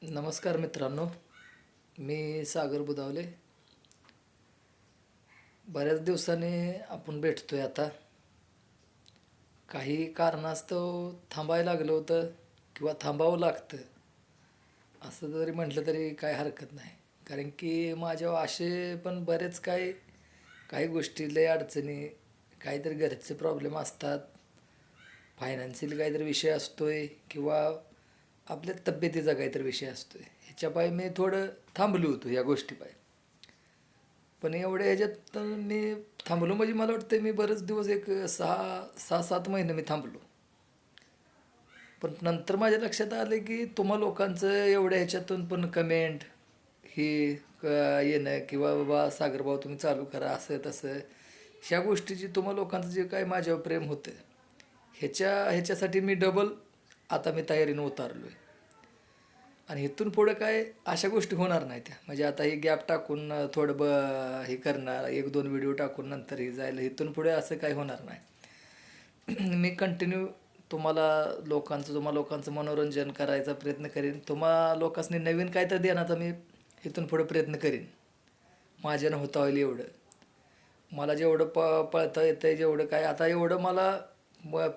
नमस्कार मित्रांनो, मी सागर बुधावले. बऱ्याच दिवसांनी आपण भेटतोय आता. काही कारणास्तव थांबायला लागलं होतं किंवा थांबावं लागतं असं जरी म्हटलं तरी काय हरकत नाही. कारण की माझ्यावर असे पण बरेच काही काही गोष्टी लय अडचणी, काहीतरी घरचे प्रॉब्लेम असतात, फायनान्शियल काहीतरी विषय असतोय किंवा आपल्या तब्येतीचा काहीतरी विषय असतोय. ह्याच्यापायी मी थोडं थांबलो होतो या गोष्टीपायी. पण एवढ्या ह्याच्यात तर मी थांबलो म्हणजे मला वाटतं मी बरेच दिवस एक 6-7 महिने मी थांबलो. पण नंतर माझ्या लक्षात आलं की तुम्हा लोकांचं एवढ्या ह्याच्यातून पण कमेंट ही येणं किंवा बाबा सागरभाऊ तुम्ही चालू करा असं तसं, ह्या गोष्टीची तुम्हा लोकांचं जे काय माझ्यावर प्रेम होतं ह्याच्यासाठी मी डबल आता मी तयारीनं उतारलो आहे. आणि इथून पुढं काय अशा गोष्टी होणार नाही त्या, म्हणजे आता ही गॅप टाकून थोडं हे करणार, 1-2 व्हिडिओ टाकून नंतर हे जायला, इथून पुढे असं काही होणार नाही. मी कंटिन्यू तुम्हा लोकांचं मनोरंजन करायचा प्रयत्न करीन. तुम्हा लोकांनी नवीन काय तर देण्याचा मी इथून पुढे प्रयत्न करीन. माझ्यानं होता होईल एवढं. मला जेवढं पळता येतं आहे, जेवढं काय आता एवढं मला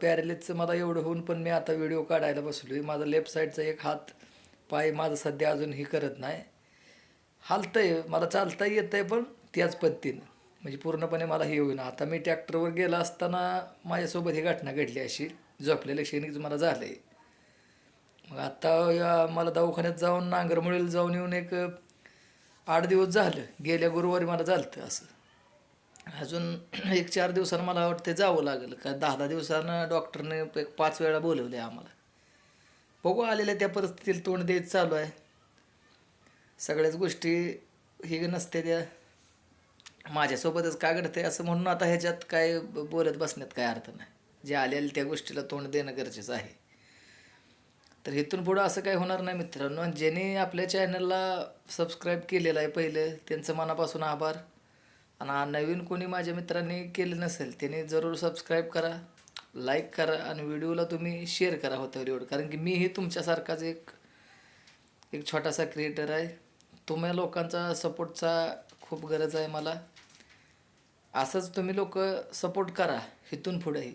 पॅरेलिसचं मला एवढं होऊन पण मी आता व्हिडिओ काढायला बसलो आहे. माझा लेफ्ट साईडचा एक हात पाय माझं सध्या अजून हे करत नाही, हालतंय, मला चालता येतं आहे पण त्याच पद्धतीनं, म्हणजे पूर्णपणे मला हे होईना. आता मी ट्रॅक्टरवर गेला असताना माझ्यासोबत ही घटना घडली, अशी झोपलेल्या क्षणीच मला झालं आहे. मग आता मला दवाखान्यात जाऊन नांगरमोळीला जाऊन येऊन एक 8 दिवस झालं. गेल्या गुरुवारी मला झालं होतं असं. अजून एक 4 दिवसानं मला वाटतं जावं लागेल, का 10-10 दिवसानं डॉक्टरने एक 5 वेळा बोलवलं आहे आम्हाला. बघू, आलेल्या त्या परिस्थितीला तोंड द्यायचं चालू आहे. सगळ्याच गोष्टी हे नसते त्या माझ्यासोबतच का घडते असं म्हणून आता ह्याच्यात काय बोलत बसण्यात काय अर्थ नाही. जे आलेल्या त्या गोष्टीला तोंड देणं गरजेचं आहे. तर इथून पुढं असं काही होणार नाही मित्रांनो. आणि ज्यांनी आपल्या चॅनलला सबस्क्राईब केलेलं आहे पहिलं, त्यांचं मनापासून आभार. आणि नवीन कोणी माझ्या मित्रांनी केलं नसेल त्यांनी जरूर सबस्क्राईब करा, लाईक करा आणि व्हिडिओला तुम्ही शेअर करा होतं एवढं. कारण की मीही तुमच्यासारखाच एक एक छोटासा क्रिएटर आहे. तुम्हा लोकांचा सपोर्टचा खूप गरज आहे मला. असंच तुम्ही लोक सपोर्ट करा इथून पुढेही,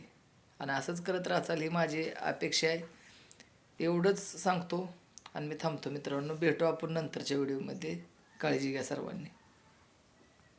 आणि असंच करत राहाल ही माझी अपेक्षा आहे. एवढंच सांगतो आणि मी थांबतो मित्रांनो. भेटू आपण नंतरच्या व्हिडिओमध्ये. काळजी घ्या सर्वांनी.